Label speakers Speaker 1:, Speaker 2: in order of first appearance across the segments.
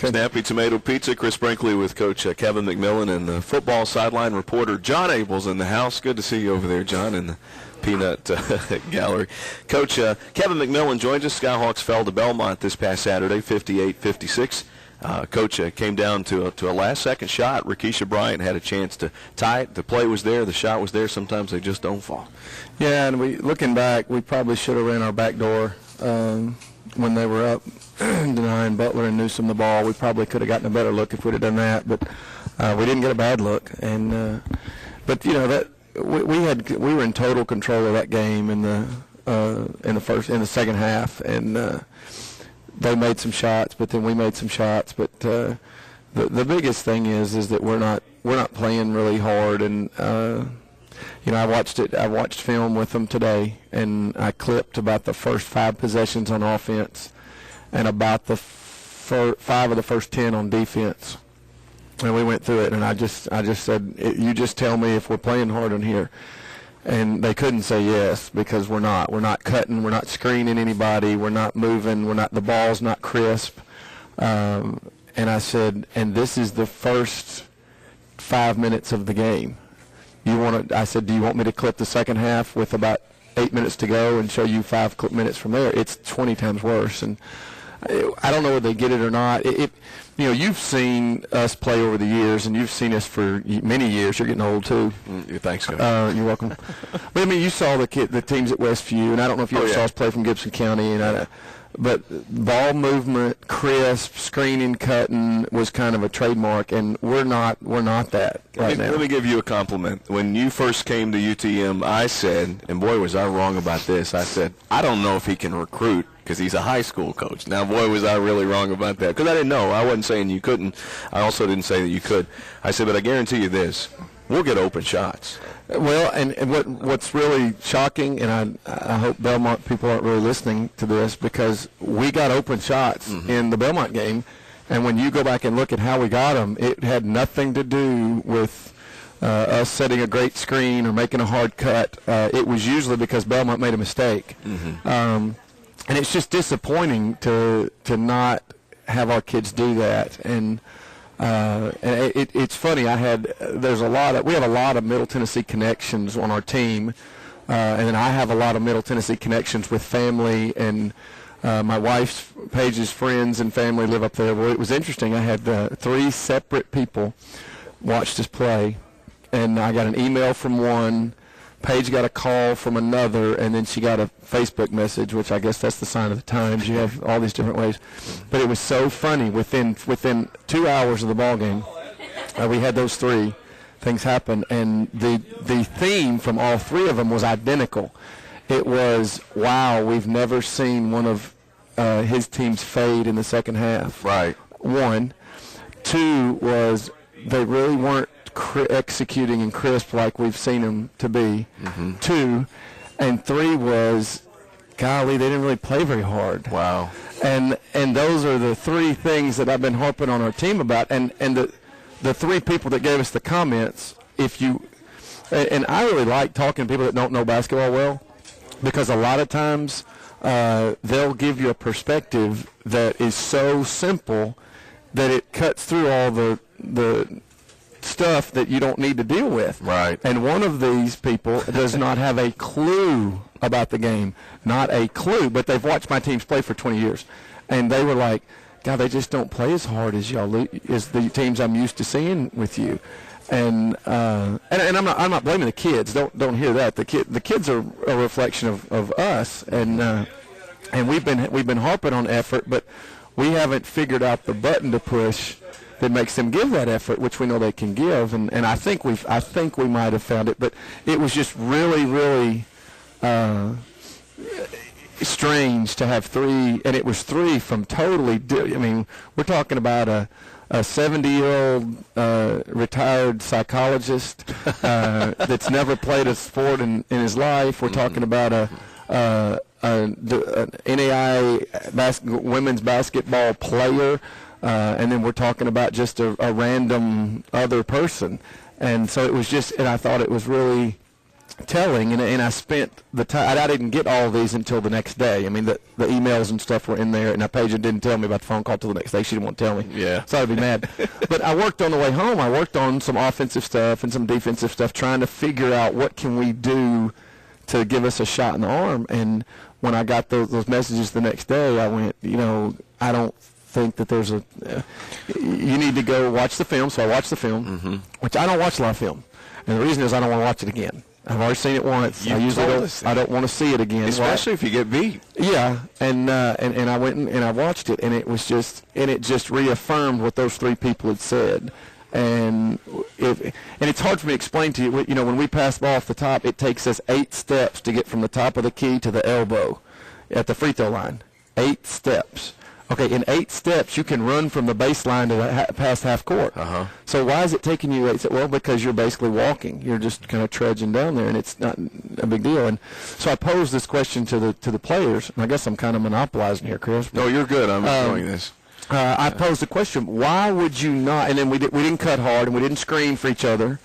Speaker 1: Snappy Tomato Pizza. Chris Brinkley with Coach Kevin McMillan and the football sideline reporter John Abel's in the house. Good to see you over there, John, in the peanut gallery. Coach Kevin McMillan joins us. Skyhawks fell to Belmont this past Saturday, 58-56. Coach came down to a last-second shot. Rakisha Bryant had a chance to tie it. The play was there. The shot was there. Sometimes they just don't fall.
Speaker 2: Yeah, and looking back, we probably should have ran our back door when they were up, denying Butler and Newsom the ball. We probably could have gotten a better look if we'd have done that, but we didn't get a bad look. And but you know that we were in total control of that game in the second half, and they made some shots, but then we made some shots. But the biggest thing is that we're not playing really hard. And you know, I watched film with them today, and I clipped about the first 5 possessions on offense, and about the 5 of the first 10 on defense. And we went through it, and I just said, you just tell me if we're playing hard in here. And they couldn't say yes, because we're not. We're not cutting. We're not screening anybody. We're not moving. The ball's not crisp. And I said, and this is the first 5 minutes of the game. I said, do you want me to clip the second half with about 8 minutes to go and show you 5 minutes from there? It's 20 times worse. And I don't know whether they get it or not. You know, you've seen us play over the years, and you've seen us for many years. You're getting old too.
Speaker 1: Thanks, Coach.
Speaker 2: You're welcome. But I mean, you saw the teams at Westview, and I don't know if you ever saw us play from Gibson County, but ball movement, crisp, screening, cutting was kind of a trademark, and we're not that right now.
Speaker 1: Let me give you a compliment. When you first came to UTM, I said, and boy was I wrong about this, I said, I don't know if he can recruit because he's a high school coach. Now, boy, was I really wrong about that, because I didn't know. I wasn't saying you couldn't. I also didn't say that you could. I said, but I guarantee you this, we'll get open shots.
Speaker 2: Well, and what's really shocking, and I hope Belmont people aren't really listening to this, because we got open shots in the Belmont game, and when you go back and look at how we got them, it had nothing to do with us setting a great screen or making a hard cut. It was usually because Belmont made a mistake. And it's just disappointing to not have our kids do that. And it's funny. We have a lot of Middle Tennessee connections on our team, and then I have a lot of Middle Tennessee connections with family, and my wife's Paige's friends and family live up there. Well, it was interesting. I had 3 separate people watch us play, and I got an email from one. Paige got a call from another, and then she got a Facebook message, which I guess that's the sign of the times. You have all these different ways. But it was so funny. Within 2 hours of the ball game, we had those 3 things happen, and the theme from all 3 of them was identical. It was, wow, we've never seen one of his teams fade in the second half.
Speaker 1: Right.
Speaker 2: 1. 2 was they really weren't executing and crisp like we've seen them to be. 2, and 3 was, golly, they didn't really play very hard.
Speaker 1: Wow.
Speaker 2: And those are the 3 things that I've been harping on our team about. And the 3 people that gave us the comments, and I really like talking to people that don't know basketball well, because a lot of times they'll give you a perspective that is so simple that it cuts through all the stuff that you don't need to deal with.
Speaker 1: Right.
Speaker 2: And one of these people does not have a clue about the game. Not a clue. But they've watched my teams play for 20 years. And they were like, God, they just don't play as hard as as the teams I'm used to seeing with you. And I'm not blaming the kids. Don't hear that. The kids are a reflection of us. And we've been harping on effort, but we haven't figured out the button to push that makes them give that effort, which we know they can give, and I think we might have found it, but it was just really, really strange to have 3, and it was 3 from totally. I mean, we're talking about a 70-year-old retired psychologist that's never played a sport in his life. We're talking about an NAI women's basketball player. And then we're talking about just a random other person. And so it was just, and I thought it was really telling, and I spent the time. I didn't get all of these until the next day. I mean, the emails and stuff were in there, and Paige didn't tell me about the phone call till the next day. She didn't want to tell me.
Speaker 1: Yeah.
Speaker 2: So I'd be mad. But I worked on the way home. I worked on some offensive stuff and some defensive stuff, trying to figure out what can we do to give us a shot in the arm. And when I got those messages the next day, I went, I don't think that there's you need to go watch the film. So I watched the film, which I don't watch a lot of film. And the reason is I don't want to watch it again. I've already seen it once. I don't want to see it again.
Speaker 1: Especially if you get beat.
Speaker 2: Yeah, and I went and I watched it, and it just reaffirmed what those three people had said. And it's hard for me to explain to you. When we pass the ball off the top, it takes us 8 steps to get from the top of the key to the elbow at the free throw line. 8 steps. Okay, in 8 steps, you can run from the baseline to past half court. So why is it taking you 8 steps? Well, because you're basically walking. You're just kind of trudging down there, and it's not a big deal. And so I posed this question to the players, and I guess I'm kind of monopolizing here, Chris.
Speaker 1: No, you're good. I'm enjoying this.
Speaker 2: I posed the question, why would you not, and then we didn't cut hard, and we didn't scream for each other.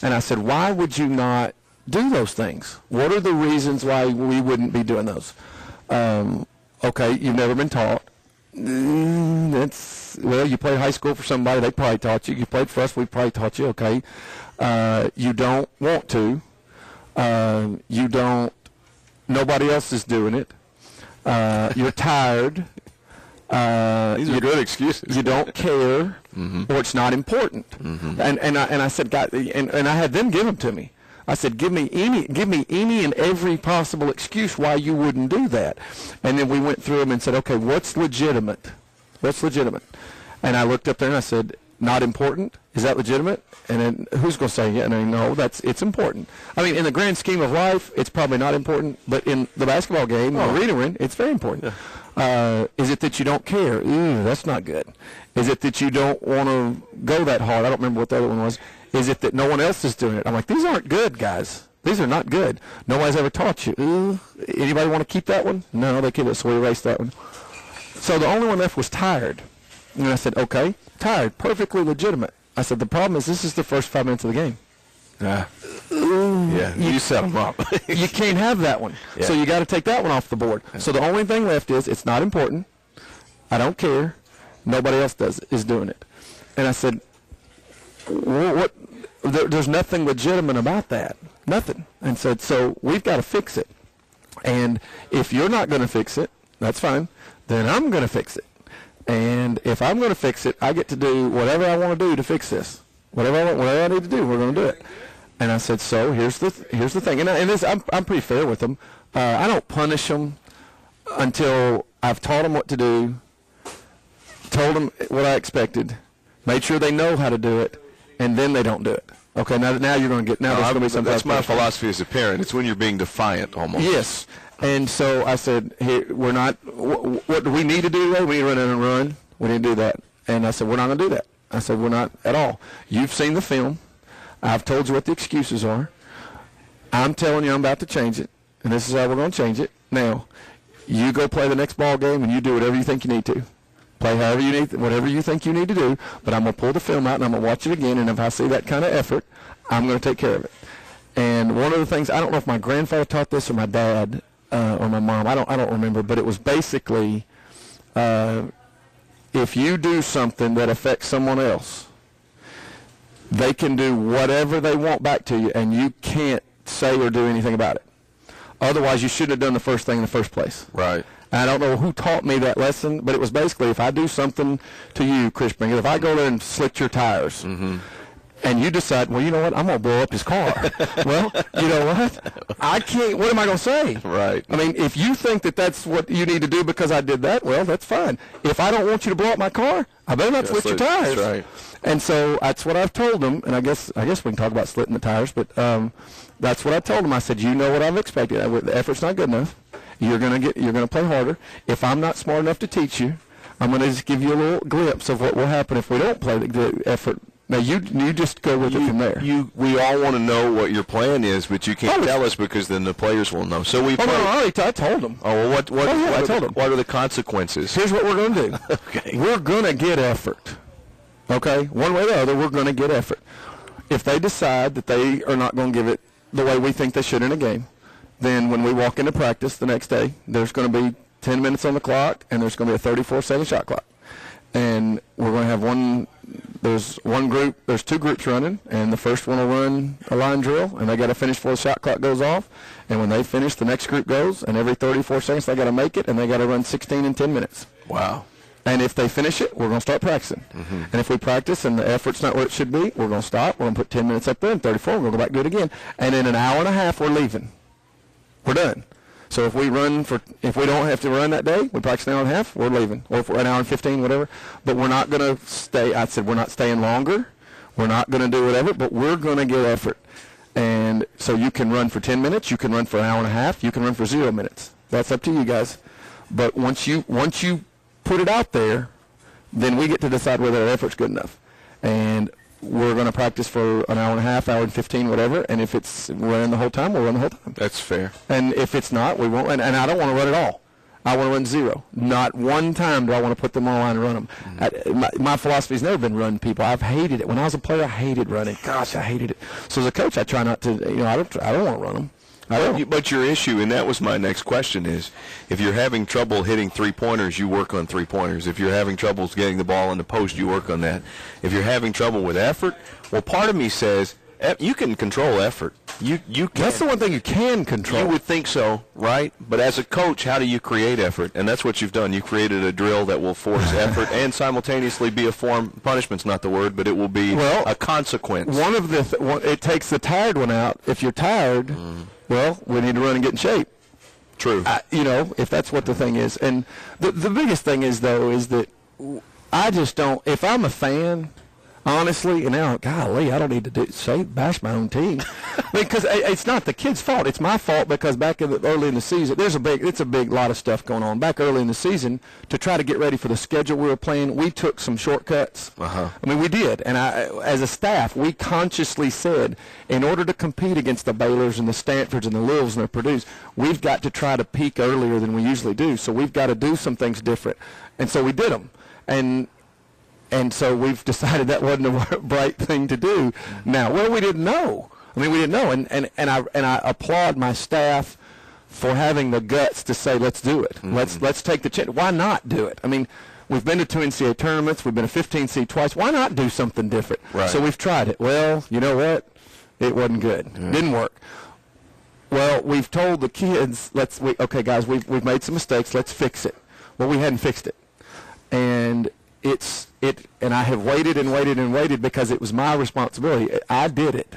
Speaker 2: And I said, why would you not do those things? What are the reasons why we wouldn't be doing those? Okay, you've never been taught. You played high school for somebody, they probably taught you. You played for us, we probably taught you, okay. You don't want to. Nobody else is doing it. You're tired.
Speaker 1: These are good excuses.
Speaker 2: You don't care, or it's not important. And I said, God, and I had them give them to me. I said, give me any and every possible excuse why you wouldn't do that. And then we went through them and said, okay, what's legitimate? What's legitimate? And I looked up there and I said, not important? Is that legitimate? And then who's going to say, yeah, no, it's important. I mean, in the grand scheme of life, it's probably not important, but in the basketball game, the arena we're in, it's very important. Yeah. Is it that you don't care? Ooh, that's not good. Is it that you don't want to go that hard? I don't remember what the other one was. Is it that no one else is doing it? I'm like, these aren't good, guys. These are not good. Nobody's ever taught you. Ooh, anybody want to keep that one? No, they keep it, so we erased that one. So the only one left was tired. And I said, okay, tired, perfectly legitimate. I said, the problem is this is the first 5 minutes of the game.
Speaker 1: Yeah, you set them up.
Speaker 2: You can't have that one. Yeah. So you got to take that one off the board. Yeah. So the only thing left is it's not important. I don't care. Nobody else is doing it. And I said, what? There's nothing legitimate about that. Nothing. And said, so we've got to fix it. And if you're not going to fix it, that's fine. Then I'm going to fix it. And if I'm going to fix it, I get to do whatever I want to do to fix this. Whatever I need to do, we're going to do it. And I said, so here's the thing. I'm pretty fair with them. I don't punish them until I've taught them what to do, told them what I expected, made sure they know how to do it, and then they don't do it. Okay, now you're going to get, there's going to be some.
Speaker 1: That's my philosophy as a parent. It's when you're being defiant almost.
Speaker 2: Yes. And so I said, hey, we're not, what do we need to do today? We need to run in and run. We need to do that. And I said, we're not going to do that. I said, we're not at all. You've seen the film. I've told you what the excuses are. I'm telling you I'm about to change it, and this is how we're going to change it. Now, you go play the next ball game, and you do whatever you think you need to. Play however you need, whatever you think you need to do, but I'm going to pull the film out, and I'm going to watch it again, and if I see that kind of effort, I'm going to take care of it. And one of the things, I don't know if my grandfather taught this or my dad or my mom, I don't remember, but it was basically if you do something that affects someone else, they can do whatever they want back to you, and you can't say or do anything about it. Otherwise, you shouldn't have done the first thing in the first place.
Speaker 1: Right.
Speaker 2: And I don't know who taught me that lesson, but it was basically if I do something to you, Chris Springer, if I go there and slit your tires, and you decide, well, you know what, I'm going to blow up his car. Well, you know what? I can't, what am I going to say?
Speaker 1: Right.
Speaker 2: I mean, if you think that that's what you need to do because I did that, well, that's fine. If I don't want you to blow up my car, I better not slit your tires.
Speaker 1: That's right.
Speaker 2: And so that's what I've told them, and I guess we can talk about slitting the tires, but that's what I told them. I said, you know what I've expected. The effort's not good enough. You're gonna play harder. If I'm not smart enough to teach you, I'm gonna just give you a little glimpse of what will happen if we don't play the effort. Now you just go with it from there.
Speaker 1: We all want to know what your plan is, but you can't tell us because then the players will know. So we.
Speaker 2: I told them.
Speaker 1: Oh, well,
Speaker 2: I told them.
Speaker 1: What are the consequences?
Speaker 2: Here's what we're gonna do.
Speaker 1: Okay.
Speaker 2: We're gonna get effort. Okay, one way or the other, we're gonna get effort. If they decide that they are not gonna give it the way we think they should in a game, then when we walk into practice the next day, there's going to be 10 minutes on the clock, and there's going to be a 34-second shot clock. And we're going to have there's two groups running, and the first one will run a line drill, and they got to finish before the shot clock goes off. And when they finish, the next group goes, and every 34 seconds they got to make it, and they got to run 16 in 10 minutes.
Speaker 1: Wow.
Speaker 2: And if they finish it, we're going to start practicing.
Speaker 1: Mm-hmm.
Speaker 2: And if we practice and the effort's not where it should be, we're going to stop. We're going to put 10 minutes up there, and 34, we're going to go back and do it again. And in an hour and a half, we're leaving. We're done. So if we don't have to run that day, we practice an hour and a half, we're leaving. Or for an hour and 15, whatever. But we're not going to stay. I said we're not staying longer. We're not going to do whatever, but we're going to give effort. And so you can run for 10 minutes, you can run for an hour and a half, you can run for 0 minutes. That's up to you guys. But once you put it out there, then we get to decide whether that effort's good enough. And we're going to practice for an hour and a half, hour and 15, whatever. And if it's running the whole time, we'll run the whole time.
Speaker 1: That's fair.
Speaker 2: And if it's not, we won't. And I don't want to run at all. I want to run 0. Not one time do I want to put them on the line and run them. Mm-hmm. My philosophy has never been run people. I've hated it. When I was a player, I hated running. Gosh, I hated it. So as a coach, I try not to. I don't want to run them.
Speaker 1: But your issue, and that was my next question, is if you're having trouble hitting three-pointers, you work on three-pointers. If you're having trouble getting the ball in the post, you work on that. If you're having trouble with effort, well, part of me says you can control effort. You can.
Speaker 2: That's the one thing you can control.
Speaker 1: You would think so, right? But as a coach, how do you create effort? And that's what you've done. You created a drill that will force effort and simultaneously be a form. Punishment's not the word, but it will be a consequence.
Speaker 2: One of it takes the tired one out. If you're tired. Well, we need to run and get in shape.
Speaker 1: True.
Speaker 2: If that's what the thing is. And the biggest thing is, though, is that I just don't, if I'm a fan, honestly, and now, golly, I don't need to bash my own team. Because it's not the kid's fault. It's my fault because early in the season, it's a big lot of stuff going on. Back early in the season, to try to get ready for the schedule we were playing, we took some shortcuts.
Speaker 1: Uh-huh.
Speaker 2: I mean, we did. And as a staff, we consciously said, in order to compete against the Baylors and the Stanfords and the Louisvilles and the Purdues, we've got to try to peak earlier than we usually do. So we've got to do some things different. And so we did them. And so we've decided that wasn't a bright thing to do. Now, we didn't know. We didn't know. And I applaud my staff for having the guts to say, let's do it. Mm-hmm. Let's take the chance. Why not do it? We've been to 2 NCAA tournaments. We've been a 15 seed twice. Why not do something different?
Speaker 1: Right.
Speaker 2: So we've tried it. Well, you know what? It wasn't good. Yeah. Didn't work. Well, we've told the kids, okay, guys, we've made some mistakes. Let's fix it. Well, we hadn't fixed it. And and I have waited and waited and waited because it was my responsibility. I did it.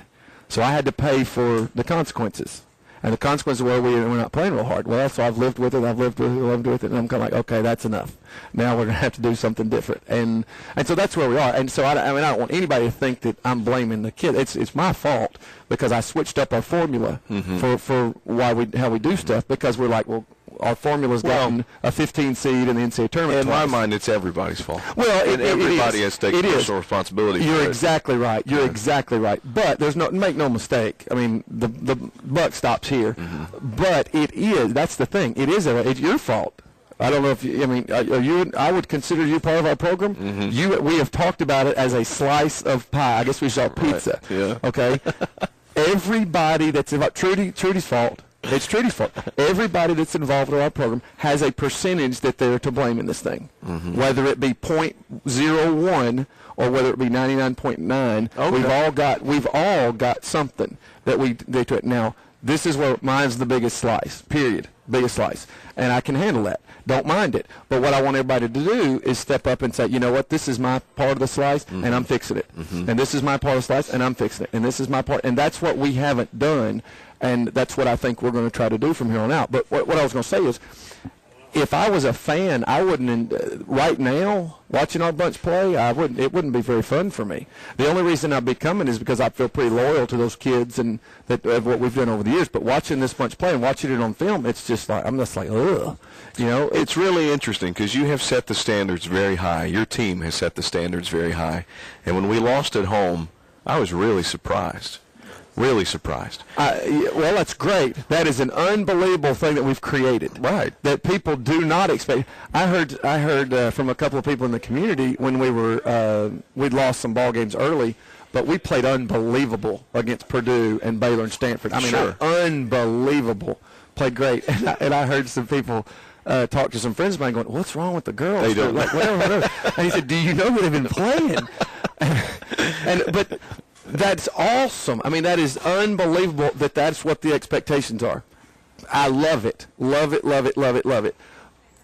Speaker 2: So I had to pay for the consequences. And the consequences were we're not playing real hard. Well, so I've lived with it, and I'm kind of like, okay, that's enough. Now we're going to have to do something different. And so that's where we are. And so I don't want anybody to think that I'm blaming the kid. It's my fault because I switched up our formula for how we do stuff because we're like, well, our formula's gotten a 15 seed in the NCAA tournament.
Speaker 1: In my mind, it's everybody's fault.
Speaker 2: Well,
Speaker 1: everybody has to take personal responsibility.
Speaker 2: You're exactly right. You're exactly right. But make no mistake. The buck stops here. Mm-hmm. But it is. That's the thing. It's your fault. I don't know if are you? I would consider you part of our program. Mm-hmm. We have talked about it as a slice of pie. I guess we saw pizza.
Speaker 1: Right. Yeah.
Speaker 2: Okay. Everybody that's involved. Trudy's fault. It's Trudy's fault. Everybody that's involved in our program has a percentage that they're to blame in this thing, whether it be 0.01 or whether it be 99.9. Okay. We've all got something that they took. Now, this is where mine's the biggest slice. Period. Biggest slice, and I can handle that. Don't mind it. But what I want everybody to do is step up and say, you know what, this is my part of the slice, and I'm fixing it. Mm-hmm. And this is my part of the slice, and I'm fixing it. And this is my part, and that's what we haven't done. And that's what I think we're going to try to do from here on out. But what I was going to say is, if I was a fan, I wouldn't. Right now, watching our bunch play, it wouldn't be very fun for me. The only reason I'd be coming is because I feel pretty loyal to those kids and of what we've done over the years. But watching this bunch play and watching it on film, it's just like I'm just like, ugh.
Speaker 1: It's really interesting because you have set the standards very high. Your team has set the standards very high. And when we lost at home, I was really surprised. Really surprised.
Speaker 2: Well, that's great. That is an unbelievable thing that we've created.
Speaker 1: Right.
Speaker 2: That people do not expect. I heard from a couple of people in the community when we'd lost some ball games early. but we played unbelievable against Purdue and Baylor and Stanford. I mean,
Speaker 1: Sure.
Speaker 2: unbelievable. Played great. And I heard some people talk to some friends of mine going, what's wrong with the girls?
Speaker 1: They don't.
Speaker 2: Like, whatever. And he said, do you know who they've been playing? But that's awesome. I mean, that is unbelievable that that's what the expectations are. I love it. Love it, love it, love it, love it.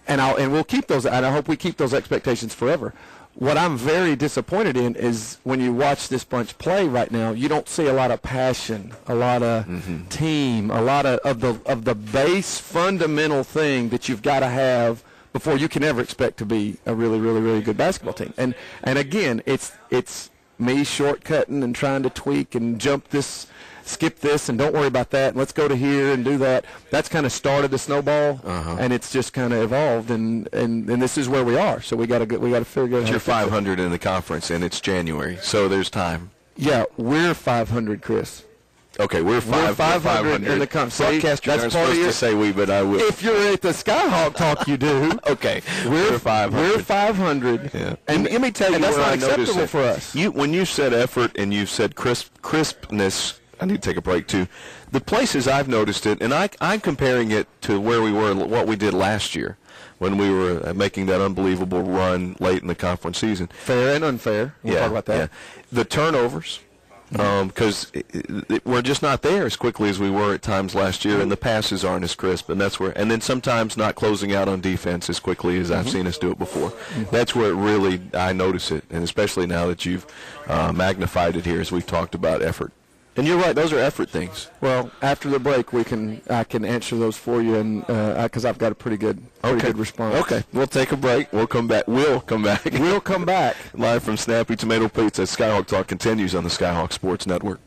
Speaker 2: And we'll keep those, and I hope we keep those expectations forever. What I'm very disappointed in is when you watch this bunch play right now, you don't see a lot of passion, a lot of team, a lot of the base fundamental thing that you've got to have before you can ever expect to be a really, really, really good basketball team. And again, it's me shortcutting and trying to tweak and skip this and don't worry about that and let's go to here and do that. That's kind of started the snowball, and it's just kind of evolved, and this is where we are. So we got to figure out.
Speaker 1: You're 500 in the conference, and it's January, so there's time.
Speaker 2: Yeah, we're 500, Chris.
Speaker 1: Okay, we're 500
Speaker 2: in the conference.
Speaker 1: Broadcasters aren't supposed to say we, but I will.
Speaker 2: If you're at the Skyhawk Talk, you do.
Speaker 1: Okay, we're 500.
Speaker 2: We're 500.
Speaker 1: Yeah.
Speaker 2: And
Speaker 1: let me tell you
Speaker 2: that's
Speaker 1: where
Speaker 2: not
Speaker 1: I noticed
Speaker 2: acceptable
Speaker 1: it.
Speaker 2: for us.
Speaker 1: When you said effort and you said crispness, I need to take a break too. The places I've noticed it, and I'm comparing it to where we were, what we did last year when we were making that unbelievable run late in the conference season.
Speaker 2: Fair and unfair. We'll talk about that.
Speaker 1: Yeah. The turnovers, because we're just not there as quickly as we were at times last year, and the passes aren't as crisp, and that's where. And then sometimes not closing out on defense as quickly as I've seen us do it before. That's where it really I notice it, and especially now that you've magnified it here as we've talked about effort. And you're right; those are effort things.
Speaker 2: Well, after the break, I can answer those for you, and because I've got a pretty good response.
Speaker 1: Okay, we'll take a break. We'll come back. We'll come back.
Speaker 2: We'll come back.
Speaker 1: Live from Snappy Tomato Pizza. Skyhawk Talk continues on the Skyhawk Sports Network.